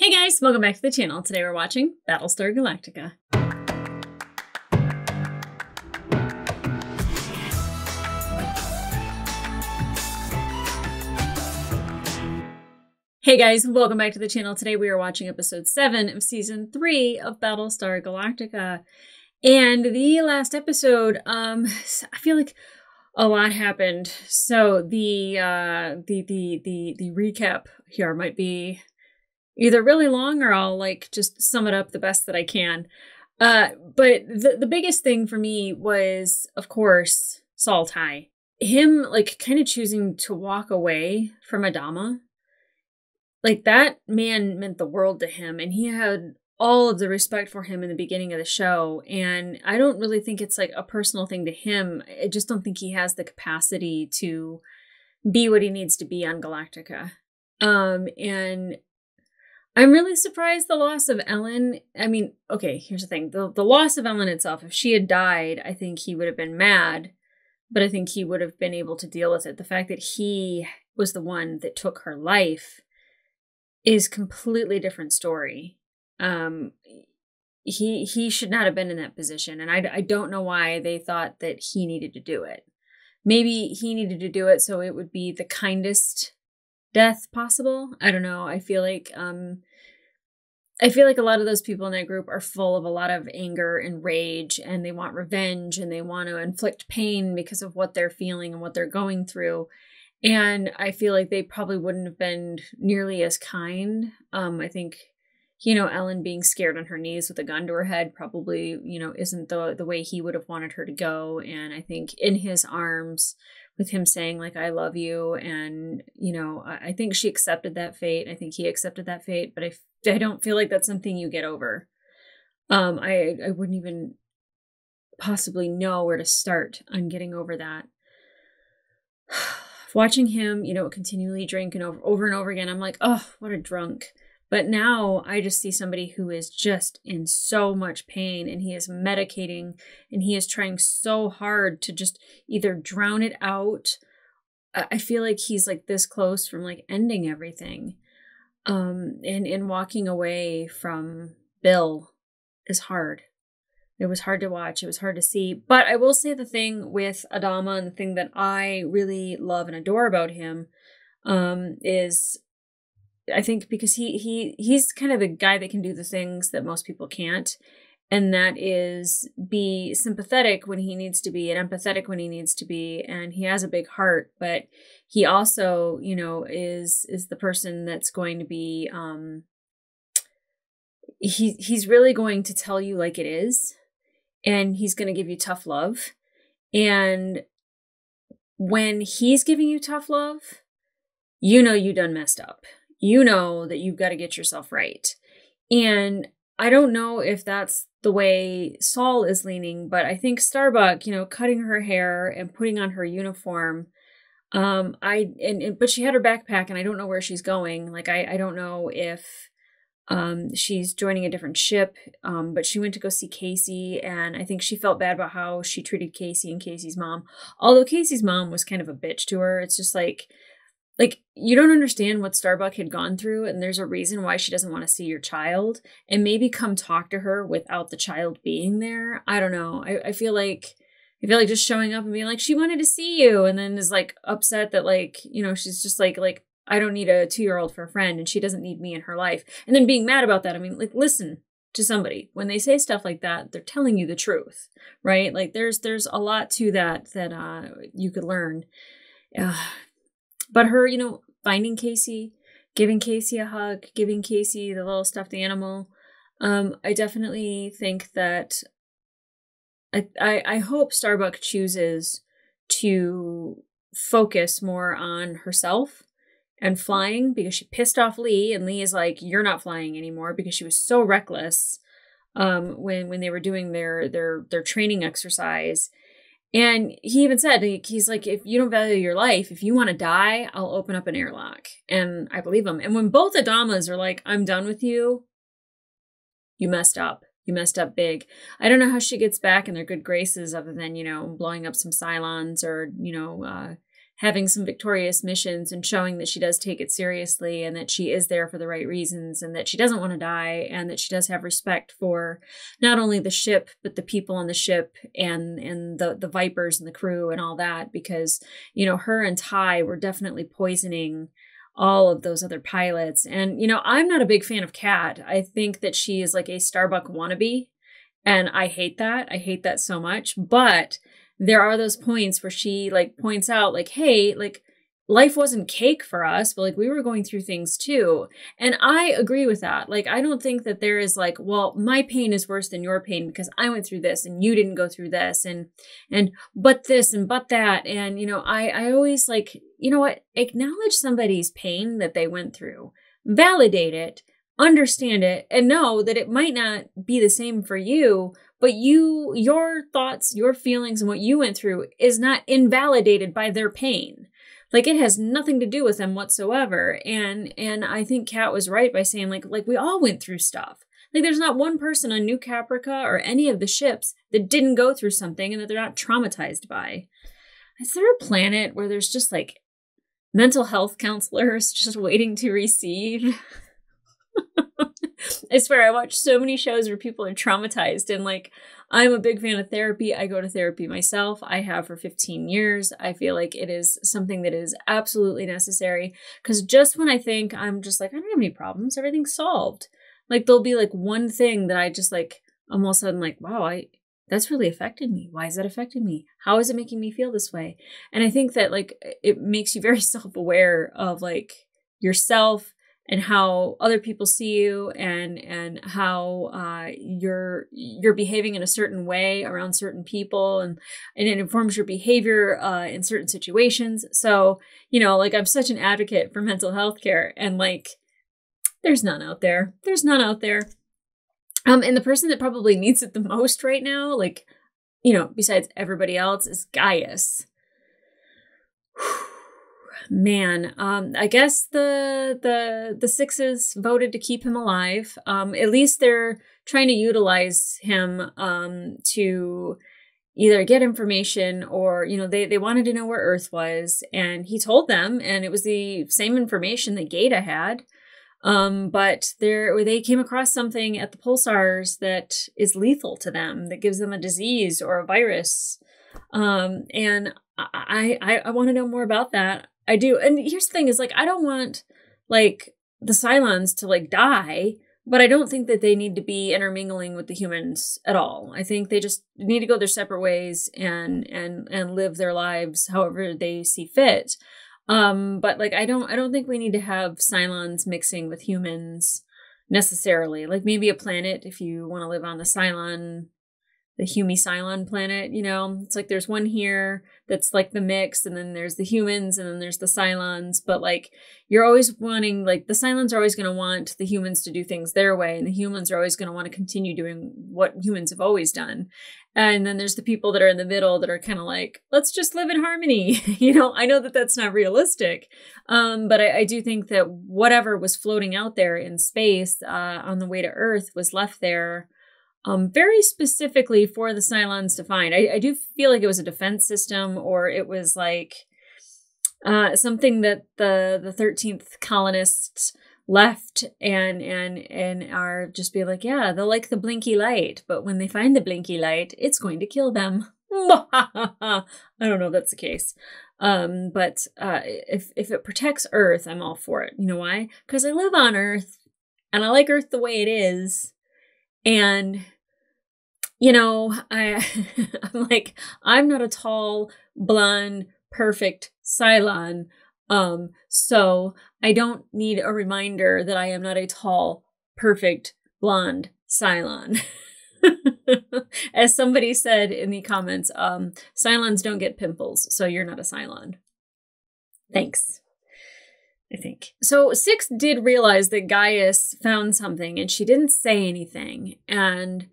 Hey guys, welcome back to the channel. Today we're watching Battlestar Galactica. Hey guys, welcome back to the channel. Today we are watching episode 7 of season 3 of Battlestar Galactica. And the last episode, I feel like a lot happened. So the recap here might be either really long or I'll just sum it up the best that I can. But the biggest thing for me was, of course, Saul Tigh. Him kind of choosing to walk away from Adama. That man meant the world to him, and he had all of the respect for him in the beginning of the show. And I don't really think it's a personal thing to him. I just don't think he has the capacity to be what he needs to be on Galactica. And I'm really surprised the loss of Ellen. I mean, okay, here's the thing. The loss of Ellen itself, if she had died, I think he would have been mad, but I think he would have been able to deal with it. The fact that he was the one that took her life is completely different story. He should not have been in that position, and I don't know why they thought that he needed to do it. Maybe he needed to do it so it would be the kindest death possible. I don't know. I feel like a lot of those people in that group are full of a lot of anger and rage, and they want revenge, and they want to inflict pain because of what they're feeling and what they're going through. And I feel like they probably wouldn't have been nearly as kind. I think, Ellen being scared on her knees with a gun to her head probably, isn't the way he would have wanted her to go. And I think in his arms, with him saying I love you, and I think she accepted that fate. I think he accepted that fate, but I don't feel like that's something you get over. I wouldn't even possibly know where to start on getting over that. Watching him, continually drink and over and over again, I'm like, oh, what a drunk. But now I just see somebody who is just in so much pain, and he is medicating, and he is trying so hard to just either drown it out. I feel like he's this close from ending everything. And walking away from Bill is hard. It was hard to watch. It was hard to see. But I will say the thing with Adama, and the thing that I really love and adore about him, is I think because he's kind of the guy that can do the things that most people can't. And that is be sympathetic when he needs to be and empathetic when he needs to be. And he has a big heart, but he also, is the person that's going to be, he's really going to tell you like it is. And he's going to give you tough love. And when he's giving you tough love, you done messed up. You know that you've got to get yourself right. And I don't know if that's the way Saul is leaning, but I think Starbuck, cutting her hair and putting on her uniform, but she had her backpack, and I don't know where she's going. I don't know if she's joining a different ship, but she went to go see Casey, and I think she felt bad about how she treated Casey and Casey's mom. Although Casey's mom was kind of a bitch to her. It's just you don't understand what Starbuck had gone through, and there's a reason why she doesn't want to see your child, and maybe come talk to her without the child being there. I don't know. I feel like just showing up and being she wanted to see you, and then is upset that she's just I don't need a 2-year-old for a friend, and she doesn't need me in her life. And then being mad about that. I mean, listen to somebody. When they say stuff like that, they're telling you the truth, right? There's a lot to that you could learn. But her, finding Casey, giving Casey a hug, giving Casey the little stuffed animal. I definitely think that I hope Starbuck chooses to focus more on herself and flying, because she pissed off Lee, and Lee is you're not flying anymore, because she was so reckless when they were doing their training exercise. And he even said, he's if you don't value your life, if you want to die, I'll open up an airlock. And I believe him. And when both Adamas are I'm done with you, you messed up. You messed up big. I don't know how she gets back in their good graces other than, blowing up some Cylons or, having some victorious missions and showing that she does take it seriously and that she is there for the right reasons and that she doesn't want to die and that she does have respect for not only the ship, but the people on the ship and the Vipers and the crew and all that, because, you know, her and Ty were definitely poisoning all of those other pilots. And, you know, I'm not a big fan of Kat. I think that she is like a Starbuck wannabe. And I hate that. I hate that so much. But there are those points where she like points out like, hey, like life wasn't cake for us, but like we were going through things too. And I agree with that. Like, I don't think that there is like, well, my pain is worse than your pain because I went through this and you didn't go through this and but this and but that. And, you know, I always like, you know what, acknowledge somebody's pain that they went through, validate it, understand it, and know that it might not be the same for you, but your thoughts, your feelings, and what you went through is not invalidated by their pain. Like, it has nothing to do with them whatsoever. And I think Kat was right by saying like we all went through stuff. Like, there's not one person on New Caprica or any of the ships that didn't go through something and that they're not traumatized by. Is there a planet where there's just like mental health counselors just waiting to receive? I swear, I watch so many shows where people are traumatized, and like, I'm a big fan of therapy. I go to therapy myself. I have for 15 years. I feel like it is something that is absolutely necessary, because just when I think I'm just like, I don't have any problems, everything's solved. Like, there'll be like one thing that I just like, I'm all of a sudden like, wow, that's really affected me. Why is that affecting me? How is it making me feel this way? And I think that like, it makes you very self-aware of like yourself and how other people see you and how you're behaving in a certain way around certain people, and it informs your behavior in certain situations. So, you know, like, I'm such an advocate for mental health care, and like, there's none out there. There's none out there. And the person that probably needs it the most right now, like, you know, besides everybody else, is Gaius. Man, I guess the Sixes voted to keep him alive. At least they're trying to utilize him to either get information or, you know, they wanted to know where Earth was, and he told them, and it was the same information that Gata had. But they came across something at the pulsars that is lethal to them, that gives them a disease or a virus. And I want to know more about that. I do. And here's the thing is like, I don't want like the Cylons to like die, but I don't think that they need to be intermingling with the humans at all. I think they just need to go their separate ways and live their lives however they see fit. But like, I don't think we need to have Cylons mixing with humans necessarily. Like, maybe a planet, if you want to live on the Humi-Cylon planet, you know, it's like there's one here that's like the mix, and then there's the humans, and then there's the Cylons. But like, you're always wanting, like, the Cylons are always going to want the humans to do things their way, and the humans are always going to want to continue doing what humans have always done. And then there's the people that are in the middle that are kind of like, let's just live in harmony. You know, I know that that's not realistic. But I do think that whatever was floating out there in space on the way to Earth was left there very specifically for the Cylons to find. I do feel like it was a defense system, or it was like something that the 13th colonists left and are just be like, yeah, they'll like the blinky light, but when they find the blinky light, it's going to kill them. I don't know if that's the case. But if it protects Earth, I'm all for it. You know why? Because I live on Earth, and I like Earth the way it is. And, you know, I'm like, I'm not a tall, blonde, perfect Cylon. So I don't need a reminder that I am not a tall, perfect, blonde Cylon. As somebody said in the comments, Cylons don't get pimples, so you're not a Cylon. Thanks. I think. So Six did realize that Gaius found something, and she didn't say anything. And,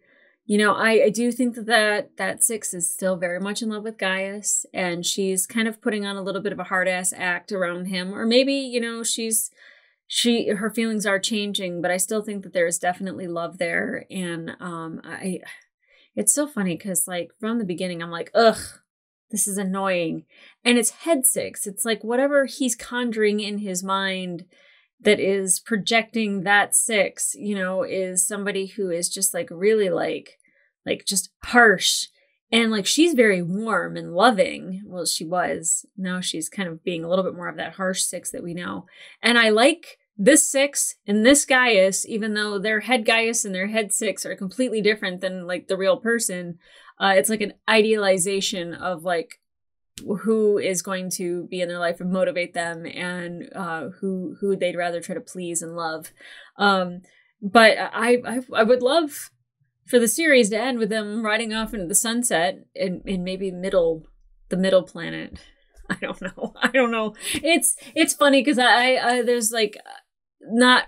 you know, I do think that Six is still very much in love with Gaius, and she's kind of putting on a little bit of a hard-ass act around him. Or maybe, you know, her feelings are changing, but I still think that there is definitely love there. And it's so funny because, like, from the beginning, I'm like, ugh, This is annoying. And it's head 6. It's like whatever he's conjuring in his mind that is projecting that 6, you know, is somebody who is just like really like just harsh. And like she's very warm and loving. Well, she was. Now she's kind of being a little bit more of that harsh 6 that we know. And I like this 6 and this Gaius, even though their head Gaius and their head 6 are completely different than like the real person. It's like an idealization of like who is going to be in their life and motivate them, and who they'd rather try to please and love. But I would love for the series to end with them riding off into the sunset in maybe the middle planet. I don't know. It's funny because I there's like not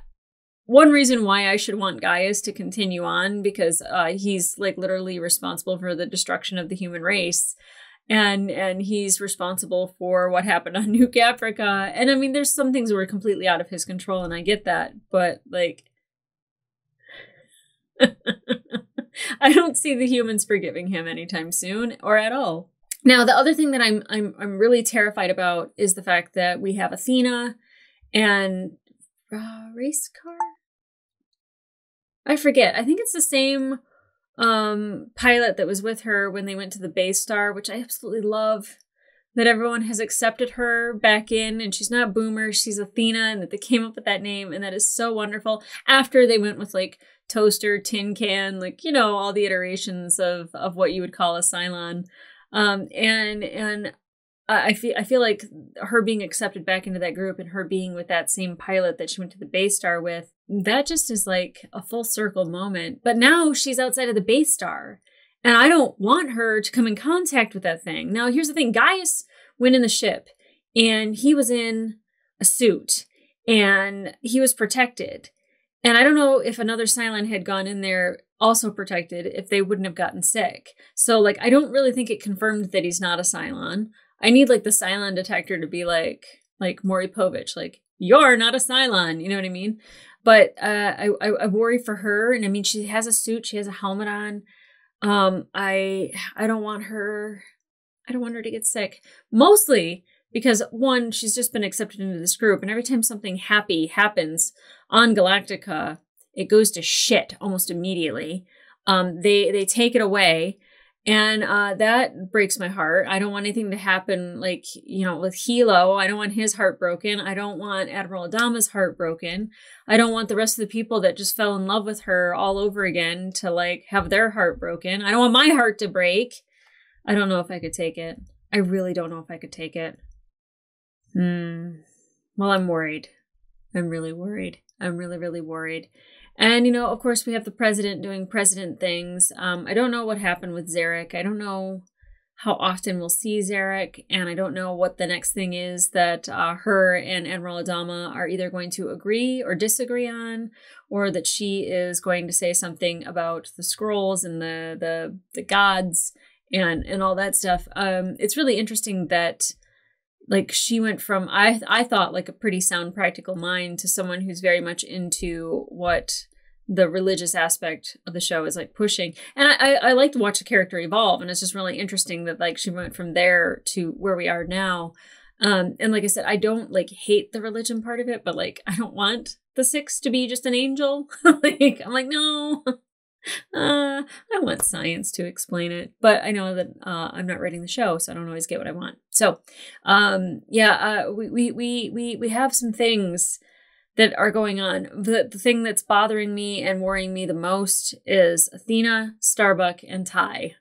one reason why I should want Gaius to continue on, because he's like literally responsible for the destruction of the human race. And he's responsible for what happened on New Caprica. And I mean, there's some things that were completely out of his control, and I get that. But like, I don't see the humans forgiving him anytime soon, or at all. Now, the other thing that I'm really terrified about is the fact that we have Athena and race car. I forget. I think it's the same pilot that was with her when they went to the Battlestar, which I absolutely love, that everyone has accepted her back in, and she's not Boomer, she's Athena, and that they came up with that name, and that is so wonderful. After they went with like Toaster, Tin Can, like, you know, all the iterations of what you would call a Cylon. And I feel like her being accepted back into that group and her being with that same pilot that she went to the Battlestar with, that just is like a full circle moment. But now she's outside of the Battlestar, and I don't want her to come in contact with that thing. Now, here's the thing. Gaius went in the ship, and he was in a suit, and he was protected. And I don't know if another Cylon had gone in there also protected, if they wouldn't have gotten sick. So, like, I don't really think it confirmed that he's not a Cylon. I need, like, the Cylon detector to be like Maury Povich, like, you're not a Cylon, you know what I mean? But I worry for her, and I mean, she has a suit, she has a helmet on. I don't want her to get sick. Mostly because, one, she's just been accepted into this group, and every time something happy happens on Galactica, it goes to shit almost immediately. They take it away. And that breaks my heart. I don't want anything to happen, like, you know, with Hilo. I don't want his heart broken. I don't want Admiral Adama's heart broken. I don't want the rest of the people that just fell in love with her all over again to, like, have their heart broken. I don't want my heart to break. I don't know if I could take it. I really don't know if I could take it. Well, I'm worried. I'm really worried. I'm really, really worried. And, you know, of course, we have the president doing president things. I don't know what happened with Zarek. I don't know how often we'll see Zarek. And I don't know what the next thing is that her and Admiral Adama are either going to agree or disagree on, or that she is going to say something about the scrolls and the gods and all that stuff. It's really interesting that, like, she went from, I thought, like, a pretty sound practical mind to someone who's very much into what the religious aspect of the show is, like, pushing. And I like to watch the character evolve, and it's just really interesting that, like, she went from there to where we are now. And like I said, I don't, like, hate the religion part of it, but, like, I don't want the 6 to be just an angel. Like, I'm like, no. I want science to explain it, but I know that I'm not writing the show, so I don't always get what I want. So, we have some things that are going on. The thing that's bothering me and worrying me the most is Athena, Starbuck, and Ty.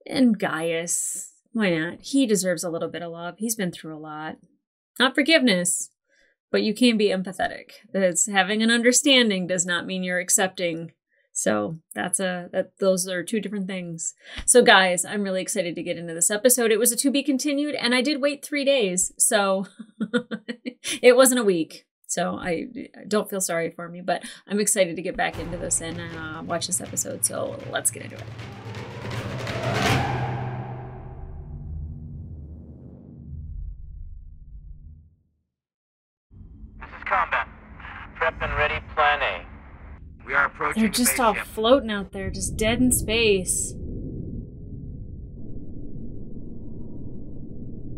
And Gaius. Why not? He deserves a little bit of love. He's been through a lot. Not forgiveness, but you can be empathetic. That's having an understanding does not mean you're accepting. So those are two different things. So guys, I'm really excited to get into this episode. It was a to be continued, and I did wait 3 days, so it wasn't a week. So I don't feel sorry for me, but I'm excited to get back into this and watch this episode. So let's get into it. This is combat. Prep and ready, plan A. We are approaching. They're just all floating out there, just dead in space.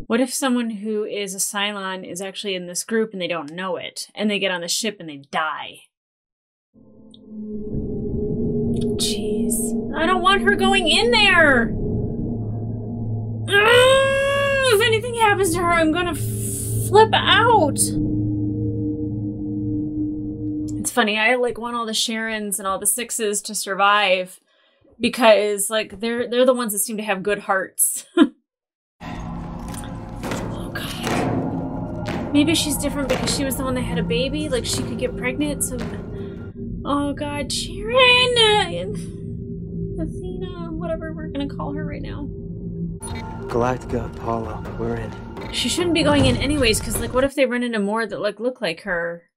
What if someone who is a Cylon is actually in this group and they don't know it, and they get on the ship and they die? Jeez. I don't want her going in there! If anything happens to her, I'm gonna flip out! It's funny, I like want all the Sharons and all the Sixes to survive because like they're the ones that seem to have good hearts. Oh god. Maybe she's different because she was the one that had a baby, like she could get pregnant, so oh god, Sharon! Athena, whatever we're gonna call her right now. Galactica, Apollo, we're in. She shouldn't be going in anyways, because like what if they run into more that like look like her?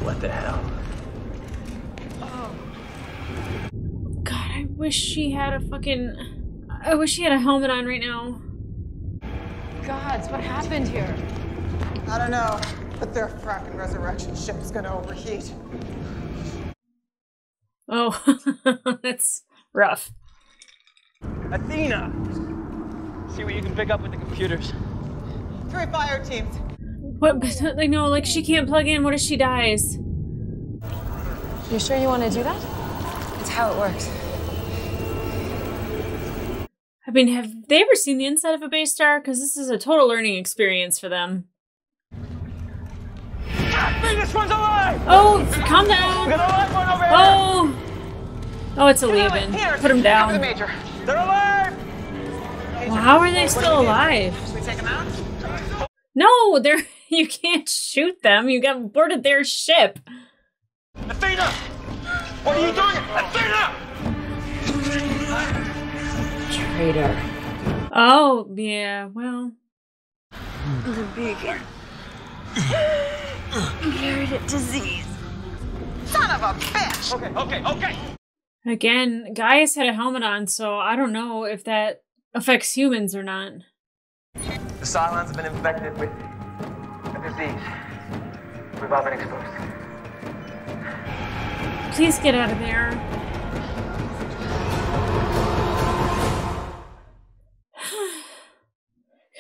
What the hell? Oh. God, I wish she had a helmet on right now. Gods, what happened here? I don't know, but their fracking resurrection ship's gonna overheat. Oh, that's rough. Athena! See what you can pick up with the computers. 3 fire teams. What? Like, no, like she can't plug in. What if she dies? You sure you want to do that? It's how it works. I mean, have they ever seen the inside of a Battlestar? Because this is a total learning experience for them. This one's alive! Oh, calm down. We got a live one over here! Oh! Oh, it's a leave-in. Put him down. They're alive! Well, how are they still alive? Should we take them out? No, you can't shoot them. You got boarded their ship. Athena! What are you doing? Athena! Traitor. Oh, yeah, well. The beacon. Carried a disease. Son of a bitch! Okay. Again, Gaius had a helmet on, so I don't know if that affects humans or not. The Cylons have been infected with a disease. We've all been exposed. Please get out of there.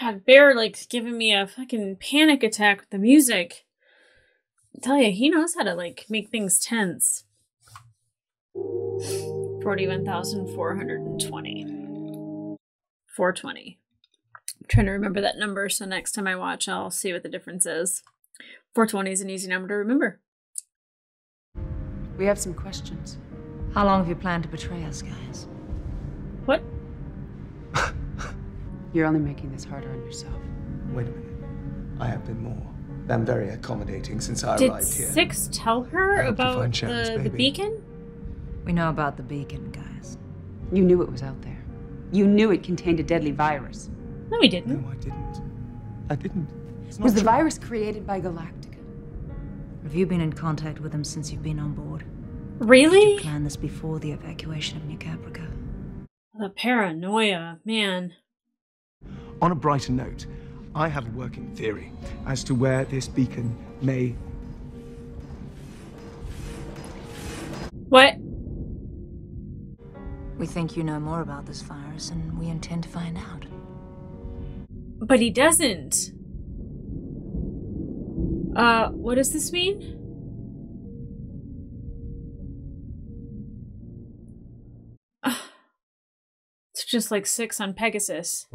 God, Bear, like, giving me a fucking panic attack with the music. I tell you, he knows how to, like, make things tense. 41,420. 420. I'm trying to remember that number, so next time I watch, I'll see what the difference is. 420 is an easy number to remember. We have some questions. How long have you planned to betray us, guys? What? You're only making this harder on yourself. Wait a minute. I have been more than very accommodating since I Did arrived here. Six tell her I hope to about find Sharon's the baby. beacon? We know about the beacon, guys. You knew it was out there. You knew it contained a deadly virus. No, we didn't. No, I didn't. I didn't. It's not Was the true. virus created by Galactica? Have you been in contact with them since you've been on board? Did Really? you plan this before the evacuation of New Caprica? The paranoia, man. On a brighter note, I have a working theory as to where this beacon may... What? We think you know more about this virus, and we intend to find out. But he doesn't. What does this mean? It's just like 6 on Pegasus.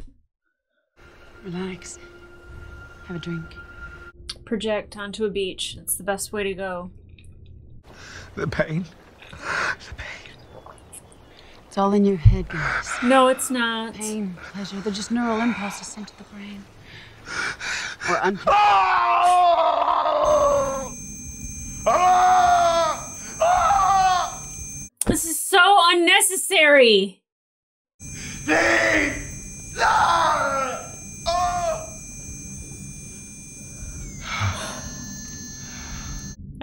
Relax. Have a drink. Project onto a beach. It's the best way to go. The pain. It's all in your head, guys. No, it's not. Pain, pleasure, they're just neural impulses sent to the brain. Or This is so unnecessary.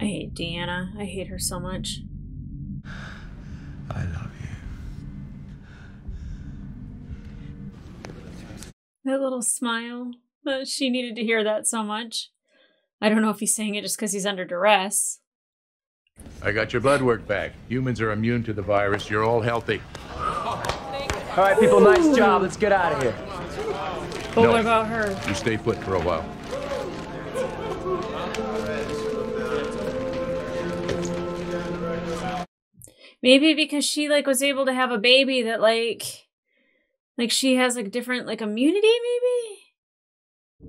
I hate Deanna. I hate her so much. I love you. That little smile. She needed to hear that so much. I don't know if he's saying it just because he's under duress. I got your blood work back. Humans are immune to the virus. You're all healthy. All right, people, nice job. Let's get out of here. But No. what about her? You stay put for a while. Maybe because she like was able to have a baby that like she has like different like immunity maybe?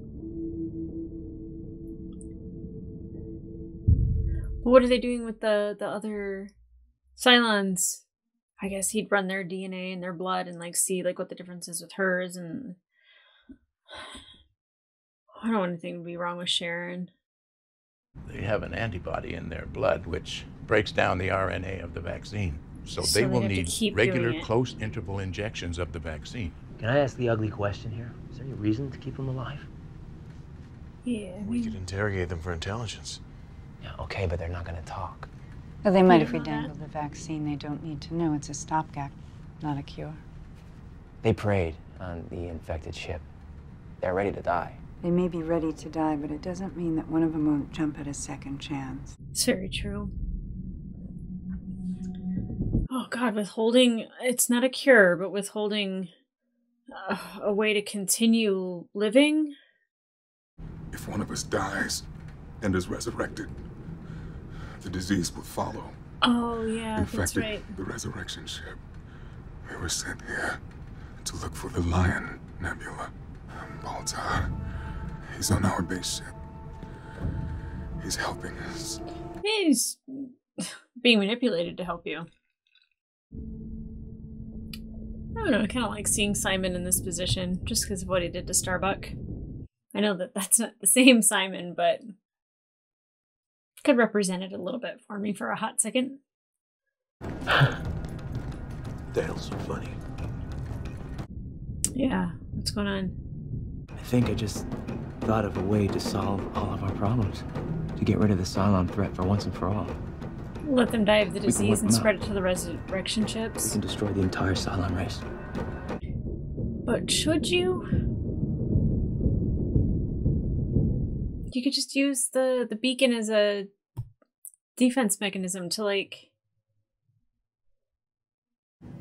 But what are they doing with the other Cylons? I guess he'd run their DNA and their blood and like see like what the difference is with hers, and I don't want anything to be wrong with Sharon. They have an antibody in their blood which breaks down the RNA of the vaccine. So they will have to need keep regular doing it. close interval injections of the vaccine. Can I ask the ugly question here? Is there any reason to keep them alive? Yeah, We could interrogate them for intelligence. Yeah, okay, but they're not gonna talk. Well, they might You if we know that. dangle the vaccine. They don't need to know it's a stopgap, not a cure. They preyed on the infected ship. They're ready to die. They may be ready to die, but it doesn't mean that one of them won't jump at a second chance. it's very true. Oh God, withholding, it's not a cure, but withholding a way to continue living. If one of us dies and is resurrected, the disease will follow. Oh yeah, that's Infected right. the resurrection ship. We were sent here to look for the Lion Nebula. Baltar, he's on our base ship. He's helping us. He's being manipulated to help you. I don't know, I kind of like seeing Simon in this position just because of what he did to Starbuck. I know that that's not the same Simon, but could represent it a little bit for me for a hot second. The hell's so funny? Yeah, what's going on? I think I just thought of a way to solve all of our problems. To get rid of the Cylon threat for once and for all. Let them die of the We can disease wipe and them spread out. it to the resurrection We ships. can destroy the entire Cylon race. But should you? You could just use the beacon as a defense mechanism to like...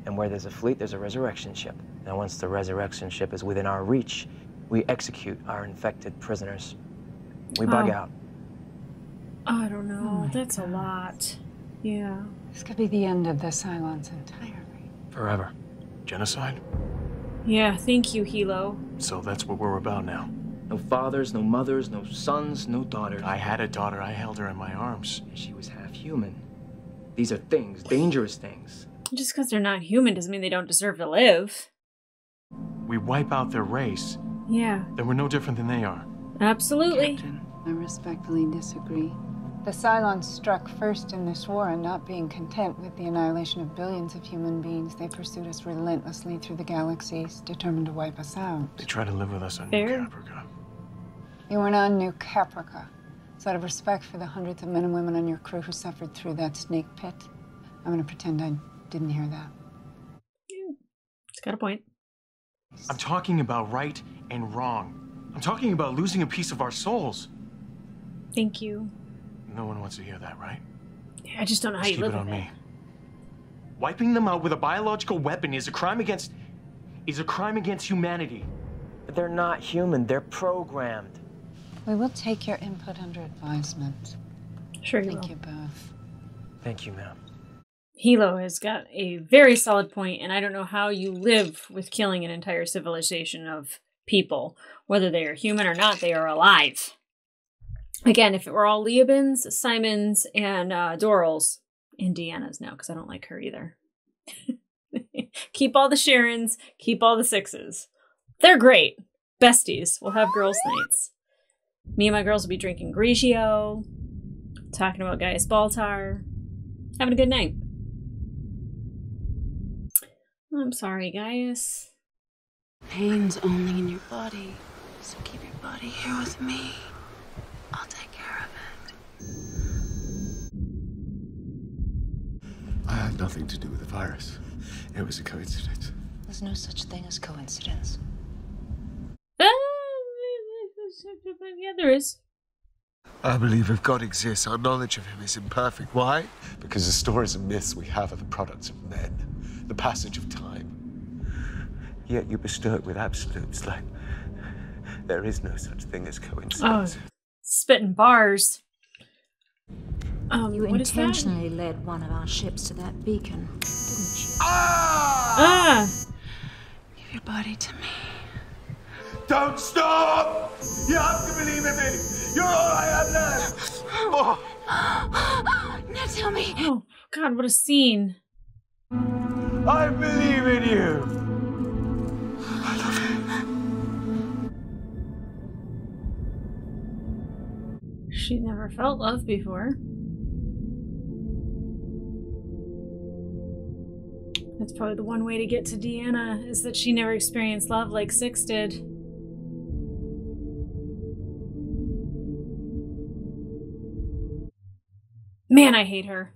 And where there's a fleet, there's a resurrection ship. And once the resurrection ship is within our reach, we execute our infected prisoners. We bug Oh. out. I don't know, Oh my that's a God. lot. Yeah. This could be the end of the Cylons entirely. Forever. Genocide? Yeah, thank you, Hilo. So that's what we're about now. No fathers, no mothers, no sons, no daughters. I had a daughter, I held her in my arms. She was half human. These are things, dangerous things. Just because they're not human doesn't mean they don't deserve to live. We wipe out their race, Yeah, then we're no different than they are. absolutely. Captain, I respectfully disagree. The Cylons struck first in this war, and not being content with the annihilation of billions of human beings, they pursued us relentlessly through the galaxies, determined to wipe us out. They try to live with us on Fair. New Caprica. You weren't on New Caprica. So out of respect for the hundreds of men and women on your crew who suffered through that snake pit, I'm gonna pretend I didn't hear that. It's got a point. I'm talking about right and wrong. I'm talking about losing a piece of our souls. Thank you. No one wants to hear that, right? I just don't know how Just you keep live it on with me. Wiping them out with a biological weapon is a crime against humanity. But they're not human, they're programmed. We will take your input under advisement. Sure you Thank will. you both. Thank you, ma'am. Hilo has got a very solid point, and I don't know how you live with killing an entire civilization of people. Whether they are human or not, they are alive. Again, if it were all Leobins, Simons, and Dorals, and Deanna's now, because I don't like her either. Keep all the Sharons, keep all the Sixes. They're great. Besties. We'll have girls' nights. Me and my girls will be drinking Grigio, talking about Gaius Baltar, having a good night. I'm sorry, Gaius. Pain's only in your body, so keep your body here with me. I'll take care of it. I had nothing to do with the virus. It was a coincidence. There's no such thing as coincidence. Yeah, there is. I believe if God exists, our knowledge of him is imperfect. Why? Because the stories and myths we have are the products of men, the passage of time. Yet you bestow it with absolutes like There is no such thing as coincidence. Oh, spitting bars. You what is that? intentionally led one of our ships to that beacon, didn't you? Ah! Give your body to me. Don't stop! You have to believe in me! You're all I have left! Oh. Now tell me. Oh, God, what a scene. I believe in you! I love you. She never felt love before. That's probably the one way to get to Deanna, is that she never experienced love like Six did. Man, I hate her.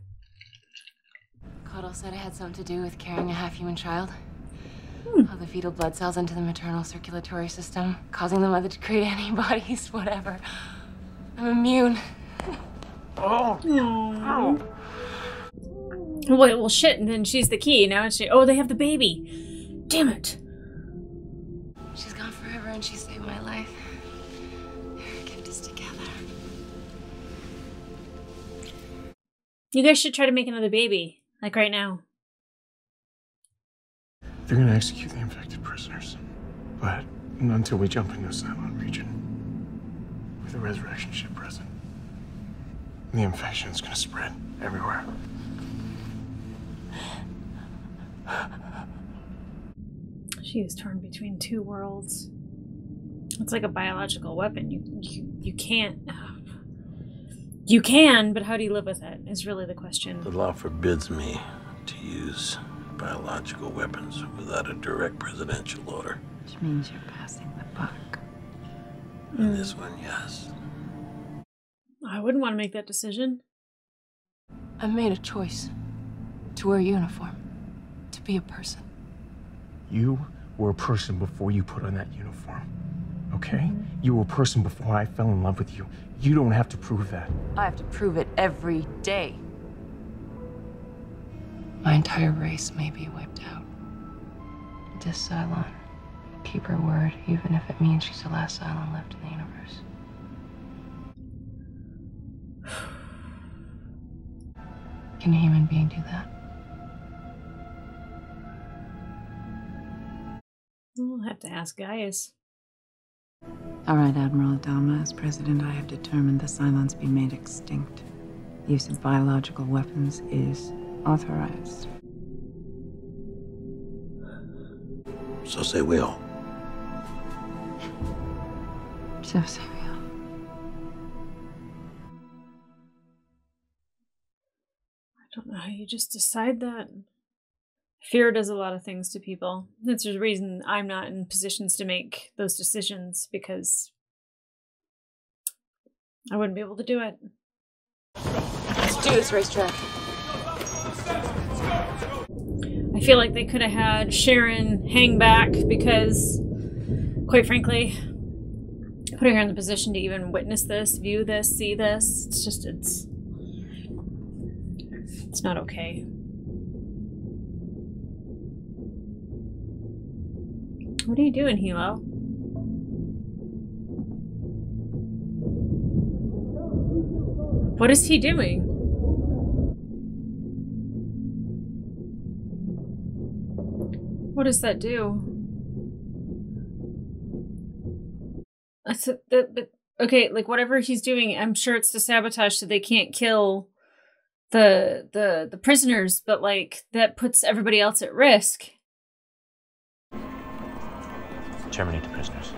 Caudle said it had something to do with carrying a half-human child. All the fetal blood cells into the maternal circulatory system, causing the mother to create antibodies, whatever. I'm immune. Oh. Oh. Well, shit, and then she's the key. Now she... Oh, they have the baby. Damn it. She's gone forever and she saved my life. Our gift is together. You guys should try to make another baby. Like right now. They're gonna execute the infected prisoners. But not until we jump into a silent region. With a resurrection ship present. And the infection's gonna spread everywhere. She is torn between two worlds. It's like a biological weapon. You can't... You can, but how do you live with it is really the question. The law forbids me to use biological weapons without a direct presidential order. Which means you're passing the buck. And this one, yes. I wouldn't want to make that decision. I made a choice to wear a uniform, to be a person. You were a person before you put on that uniform. Okay? You were a person before I fell in love with you. You don't have to prove that. I have to prove it every day. My entire race may be wiped out. This Cylon, keep her word, even if it means she's the last Cylon left in the universe. Can a human being do that? We'll have to ask Gaius. All right, Admiral Adama, as President, I have determined the Cylons be made extinct. Use of biological weapons is authorized. So say we all. So say we all. I don't know how you just decide that. Fear does a lot of things to people. That's the reason I'm not in positions to make those decisions, because I wouldn't be able to do it. Let's do this racetrack. I feel like they could have had Sharon hang back because, quite frankly, putting her in the position to even witness this, view this, see this, it's just, it's not okay. What are you doing, Hilo? What is he doing? What does that do? Okay, like whatever he's doing, I'm sure it's to sabotage so they can't kill the prisoners, but like that puts everybody else at risk. Terminate the prisoners.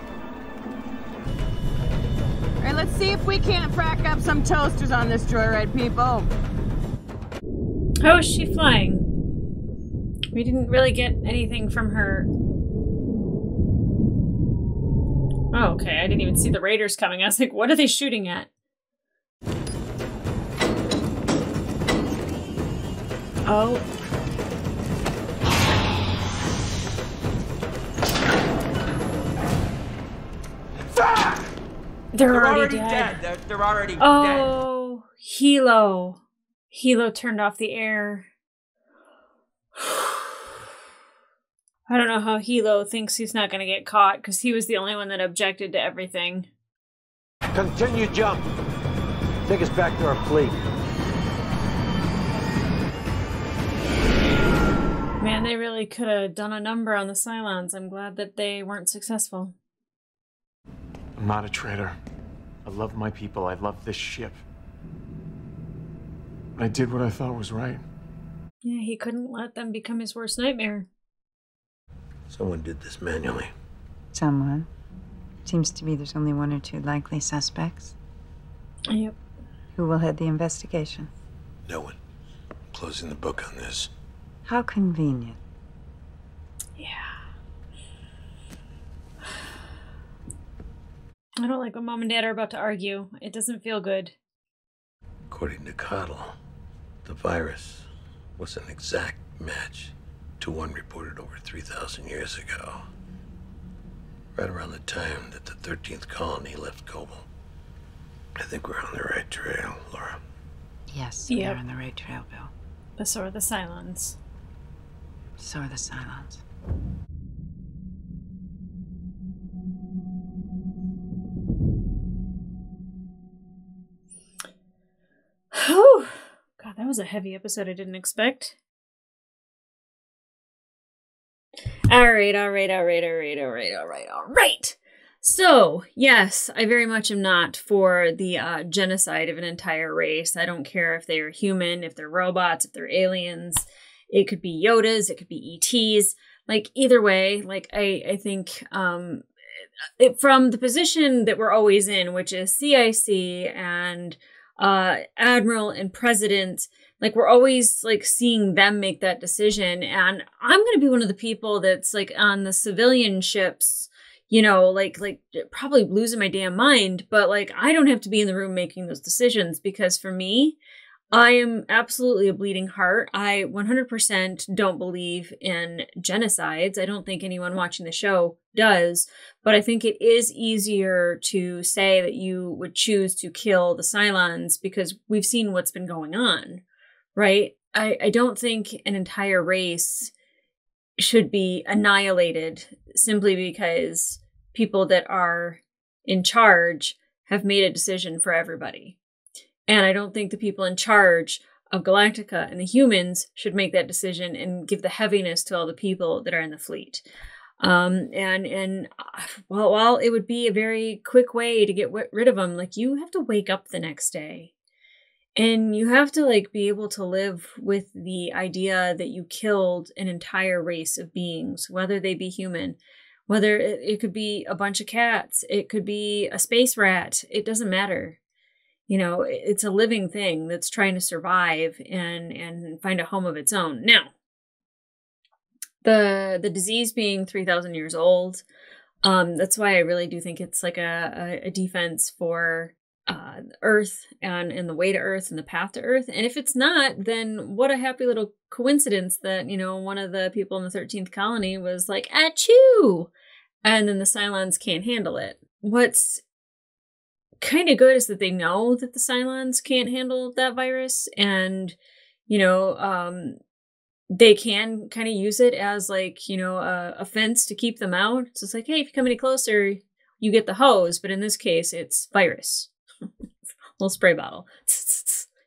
All right, let's see if we can't frack up some toasters on this joyride, people. How is she flying? We didn't really get anything from her. Oh, okay. I didn't even see the raiders coming. I was like, what are they shooting at? Oh. They're already dead. They're already dead. Oh, Hilo. Hilo turned off the air. I don't know how Hilo thinks he's not going to get caught, because he was the only one that objected to everything. Continue jump. Take us back to our fleet. Man, they really could have done a number on the Cylons. I'm glad that they weren't successful. I'm not a traitor. I love my people. I love this ship. I did what I thought was right. Yeah, he couldn't let them become his worst nightmare. Someone did this manually. Someone. Seems to be there's only one or two likely suspects. Yep. Who will head the investigation? No one. I'm closing the book on this. How convenient. Yeah. I don't like when Mom and Dad are about to argue. It doesn't feel good. According to Coddle, the virus was an exact match to one reported over 3,000 years ago. Right around the time that the 13th colony left Kobol. I think we're on the right trail, Laura. Yes, we are on the right trail, Bill. But so are the Cylons. So are the Cylons. Whew. God, that was a heavy episode I didn't expect. All right. So, yes, I very much am not for the genocide of an entire race. I don't care if they're human, if they're robots, if they're aliens. It could be Yodas, it could be ETs. Like, either way, like, I think from the position that we're always in, which is CIC and Admiral and President, like, we're always, like, seeing them make that decision. And I'm going to be one of the people that's, like, on the civilian ships, you know, like probably losing my damn mind. But, like, I don't have to be in the room making those decisions, because for me, I am absolutely a bleeding heart. I 100% don't believe in genocides. I don't think anyone watching the show does. But I think it is easier to say that you would choose to kill the Cylons because we've seen what's been going on. Right? I don't think an entire race should be annihilated simply because people that are in charge have made a decision for everybody. And I don't think the people in charge of Galactica and the humans should make that decision and give the heaviness to all the people that are in the fleet. While it would be a very quick way to get rid of them, like, you have to wake up the next day. And you have to, like, be able to live with the idea that you killed an entire race of beings, whether they be human, whether it could be a bunch of cats, it could be a space rat, it doesn't matter. You know, it's a living thing that's trying to survive and find a home of its own. Now, the disease being 3,000 years old, that's why I really do think it's like a defense for Earth and the way to Earth and the path to Earth. And if it's not, then what a happy little coincidence that, you know, one of the people in the 13th colony was like, achoo! And then the Cylons can't handle it. What's kind of good is that they know that the Cylons can't handle that virus, and, you know, they can kind of use it as, like, you know, a fence to keep them out. So it's like, hey, if you come any closer, you get the hose. But in this case, it's virus. Little spray bottle.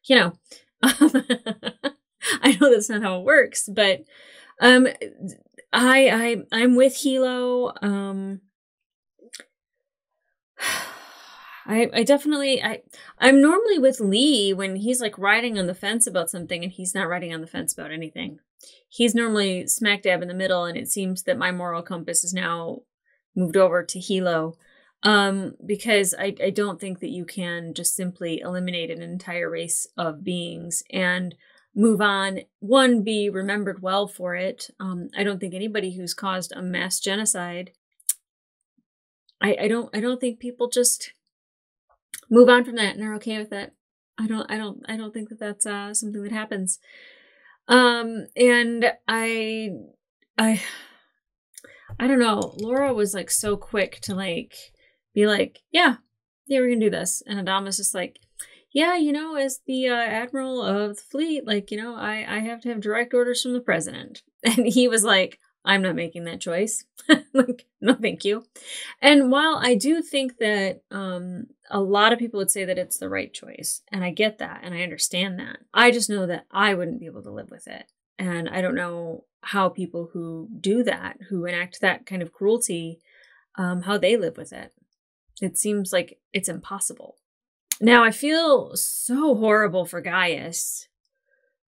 You know, I know that's not how it works, but I'm with Hilo. I definitely, I'm normally with Lee when he's, like, riding on the fence about something, and he's not riding on the fence about anything. He's normally smack dab in the middle, and it seems that my moral compass is now moved over to Hilo. Because I don't think that you can just simply eliminate an entire race of beings and move on. One, be remembered well for it. I don't think anybody who's caused a mass genocide, I don't think people just move on from that and are okay with it. I don't think that that's something that happens. And I don't know. Laura was, like, so quick to, like, be like, yeah, we're gonna do this. And Adama's just like, yeah, you know, as the admiral of the fleet, like, you know, I have to have direct orders from the president. And he was like, I'm not making that choice. Like, no, thank you. And while I do think that a lot of people would say that it's the right choice, and I get that, and I understand that, I just know that I wouldn't be able to live with it. And I don't know how people who do that, who enact that kind of cruelty, how they live with it. It seems like it's impossible. Now, I feel so horrible for Gaius.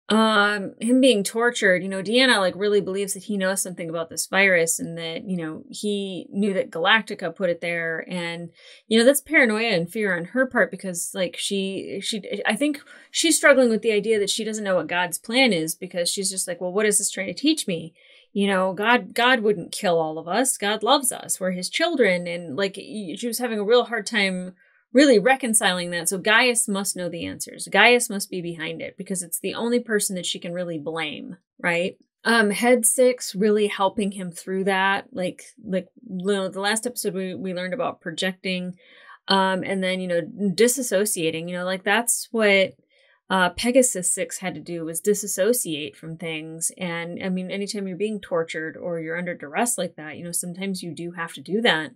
Him being tortured, Deanna like really believes that he knows something about this virus and that, he knew that Galactica put it there. And, that's paranoia and fear on her part because like I think she's struggling with the idea that she doesn't know what God's plan is because she's just like, well, what is this trying to teach me? God wouldn't kill all of us. God loves us. We're his children. And like, she was having a real hard time really reconciling that. So Gaius must know the answers. Gaius must be behind it because it's the only person that she can really blame, right? Head 6 really helping him through that. Like the last episode we learned about projecting, and then, disassociating, like that's what Pegasus 6 had to do was disassociate from things. And I mean, anytime you're being tortured or you're under duress like that, sometimes you do have to do that.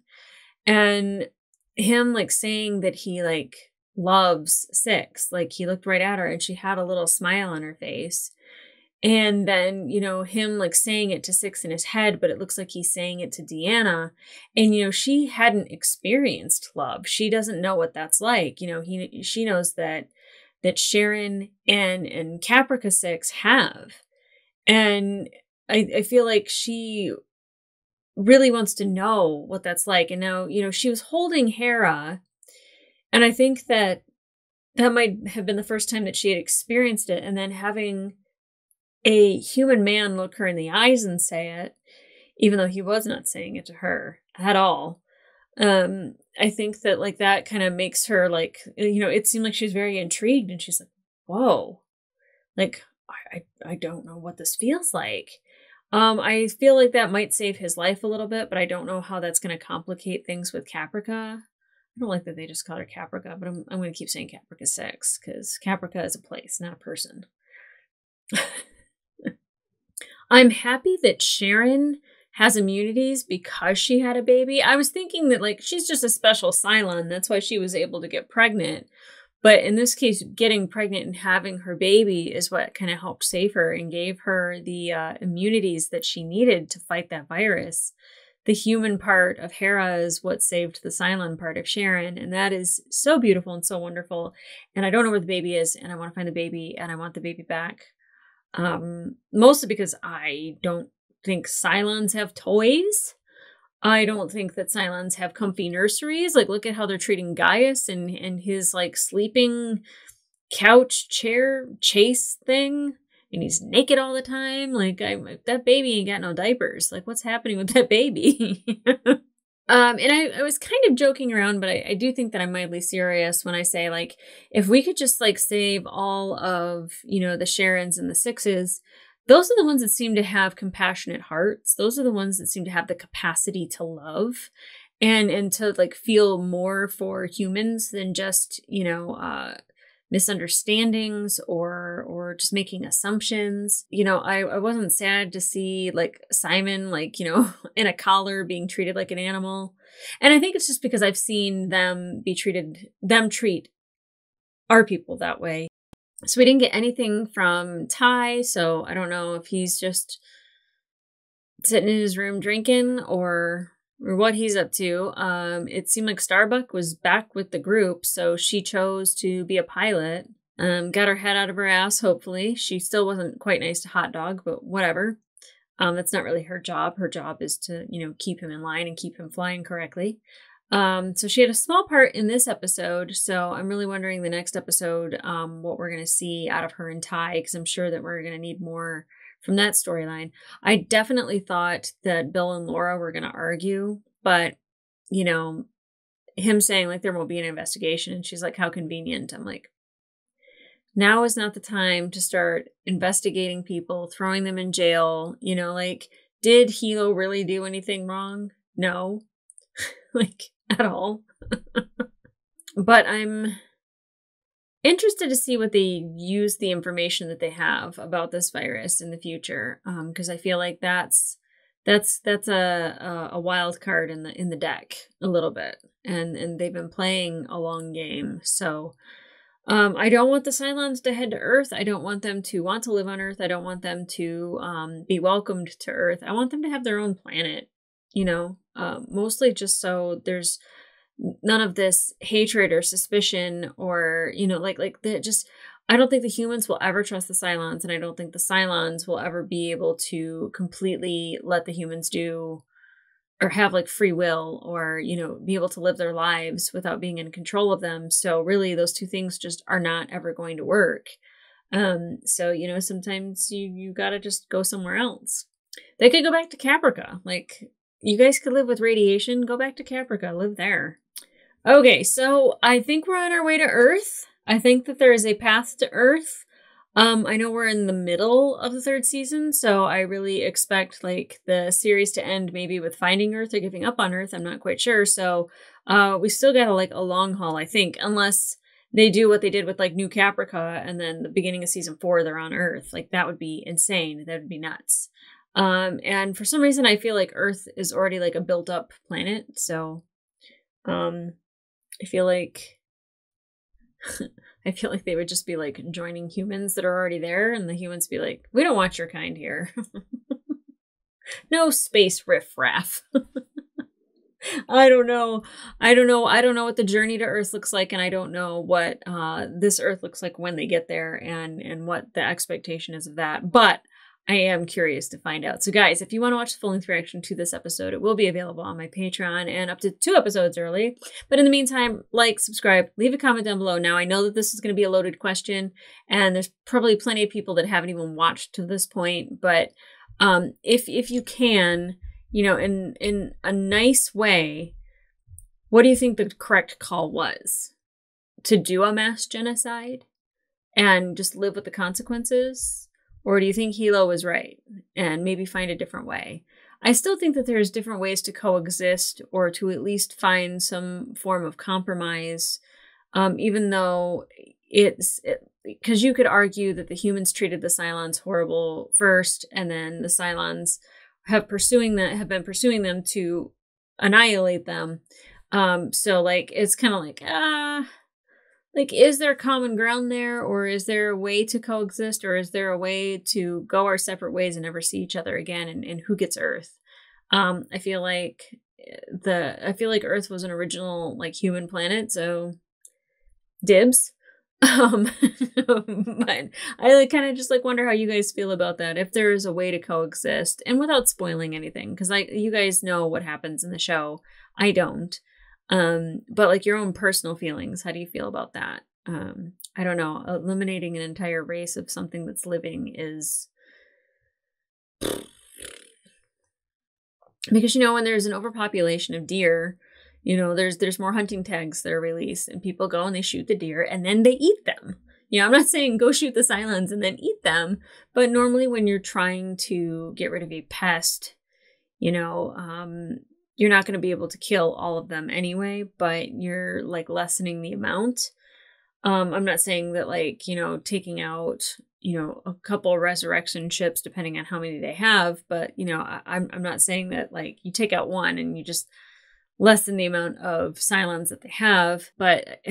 And him like saying that he like loves 6, like he looked right at her and she had a little smile on her face. And then, him like saying it to 6 in his head, but it looks like he's saying it to Deanna. And, she hadn't experienced love. She doesn't know what that's like. She knows that Sharon and Caprica 6 have. And I feel like she really wants to know what that's like. And now, she was holding Hera, and I think that might have been the first time that she had experienced it. And then having a human man look her in the eyes and say it, even though he was not saying it to her at all. I think that like that kind of makes her like, it seemed like she was very intrigued and she's like, whoa, like, I don't know what this feels like. I feel like that might save his life a little bit, but I don't know how that's going to complicate things with Caprica. I don't like that they just call her Caprica, but I'm going to keep saying Caprica 6 because Caprica is a place, not a person. I'm happy that Sharon has immunities because she had a baby. I was thinking that like she's just a special Cylon. That's why she was able to get pregnant. But in this case, getting pregnant and having her baby is what kind of helped save her and gave her the immunities that she needed to fight that virus. The human part of Hera is what saved the Cylon part of Sharon. And that is so beautiful and so wonderful. And I don't know where the baby is. And I want to find the baby. And I want the baby back. Mostly because I don't think Cylons have toys. I don't think that Cylons have comfy nurseries. Like, look at how they're treating Gaius and his, like, sleeping couch chair chase thing. And he's naked all the time. Like, that baby ain't got no diapers. Like, what's happening with that baby? And I was kind of joking around, but I do think that I'm mildly serious when I say, like, if we could just, like, save all of, the Sharons and the 6s, those are the ones that seem to have compassionate hearts. Those are the ones that seem to have the capacity to love and to like feel more for humans than just, misunderstandings or just making assumptions. I wasn't sad to see like Simon, like, in a collar being treated like an animal. And I think it's just because I've seen them treat our people that way. So we didn't get anything from Ty, so I don't know if he's just sitting in his room drinking or what he's up to. It seemed like Starbuck was back with the group, so she chose to be a pilot. Got her head out of her ass, hopefully. She still wasn't quite nice to Hot Dog, but whatever. That's not really her job. Her job is to, keep him in line and keep him flying correctly. So she had a small part in this episode, so I'm really wondering the next episode what we're going to see out of her and Ty, because I'm sure that we're going to need more from that storyline. I definitely thought that Bill and Laura were going to argue, but, him saying, like, there won't be an investigation, and she's like, how convenient. I'm like, now is not the time to start investigating people, throwing them in jail, like, did Hilo really do anything wrong? No. Like, at all. But I'm interested to see what they use the information that they have about this virus in the future, because I feel like that's that's a wild card in the deck a little bit, and they've been playing a long game. So I don't want the Cylons to head to Earth. I don't want them to want to live on Earth. I don't want them to be welcomed to Earth. I want them to have their own planet, you know, mostly just so there's none of this hatred or suspicion or, you know, like just, I don't think the humans will ever trust the Cylons, and I don't think the Cylons will ever be able to completely let the humans do or have like free will or, you know, be able to live their lives without being in control of them. So really those two things just are not ever going to work. So, you know, sometimes you gotta just go somewhere else. They could go back to Caprica. Like, you guys could live with radiation, go back to Caprica, live there. Okay, so I think we're on our way to Earth. I think that there is a path to Earth. I know we're in the middle of the 3rd season, so I really expect like the series to end maybe with finding Earth or giving up on Earth. I'm not quite sure. So we still got like a long haul, I think, unless they do what they did with like New Caprica and then the beginning of season 4 they're on Earth. Like, that would be insane. That would be nuts. And for some reason I feel like Earth is already like a built up planet. So I feel like they would just be like joining humans that are already there, and the humans be like, we don't want your kind here. No space riffraff. I don't know what the journey to Earth looks like, and I don't know what this Earth looks like when they get there, and what the expectation is of that. But I am curious to find out. So guys, if you want to watch the full-length reaction to this episode, it will be available on my Patreon and up to 2 episodes early. But in the meantime, like, subscribe, leave a comment down below. Now, I know that this is going to be a loaded question, and there's probably plenty of people that haven't even watched to this point. But if you can, you know, in a nice way, what do you think the correct call was? To do a mass genocide and just live with the consequences? Or do you think Hilo was right and maybe find a different way? I still think that there's different ways to coexist, or to at least find some form of compromise, even though because you could argue that the humans treated the Cylons horrible first, and then the Cylons have been pursuing them to annihilate them. So like, it's kind of like, is there common ground there, or is there a way to coexist, or is there a way to go our separate ways and never see each other again? And who gets Earth? I feel like Earth was an original like human planet, so dibs. But I kind of just like wonder how you guys feel about that. If there is a way to coexist, and without spoiling anything, because like, you guys know what happens in the show. I don't. But like, your own personal feelings, how do you feel about that? I don't know. Eliminating an entire race of something that's living is, because, you know, when there's an overpopulation of deer, you know, there's more hunting tags that are released, and people go and they shoot the deer and then they eat them. You know, I'm not saying go shoot the Cylons and then eat them, but normally when you're trying to get rid of a pest, you know, you're not going to be able to kill all of them anyway, but you're like lessening the amount. I'm not saying that, like, you know, taking out, you know, a couple resurrection ships, depending on how many they have, but, you know, I'm not saying that like you take out one and you just lessen the amount of Cylons that they have. But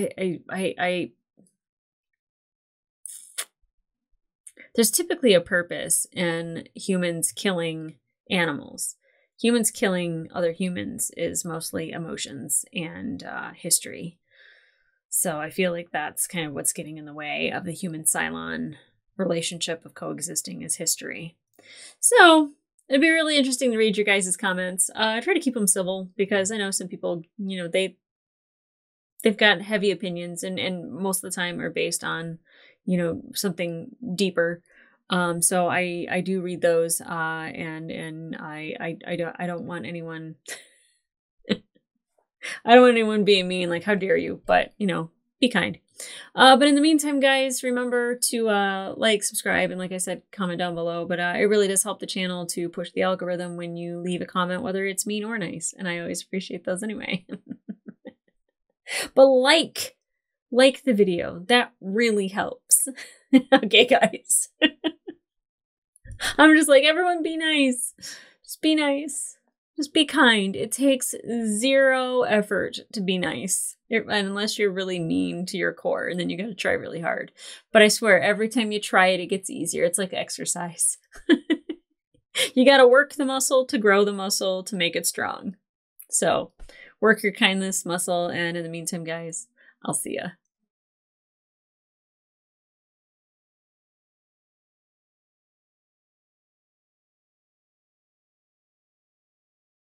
there's typically a purpose in humans killing animals. Humans killing other humans is mostly emotions and history. So I feel like that's kind of what's getting in the way of the human-Cylon relationship of coexisting, is history. So it'd be really interesting to read your guys' comments. I try to keep them civil, because I know some people, you know, they've got heavy opinions, and most of the time are based on, you know, something deeper. So I do read those, and I don't want anyone, I don't want anyone being mean, like, how dare you, but, you know, be kind. But in the meantime, guys, remember to, like, subscribe, and like I said, comment down below, but, it really does help the channel to push the algorithm when you leave a comment, whether it's mean or nice, and I always appreciate those anyway. But like the video, that really helps. Okay, guys. I'm just like, everyone be nice. Just be nice. Just be kind. It takes 0 effort to be nice. Unless you're really mean to your core, and then you gotta try really hard. But I swear, every time you try it, it gets easier. It's like exercise. You gotta work the muscle to grow the muscle to make it strong. So, work your kindness muscle, and in the meantime, guys, I'll see ya.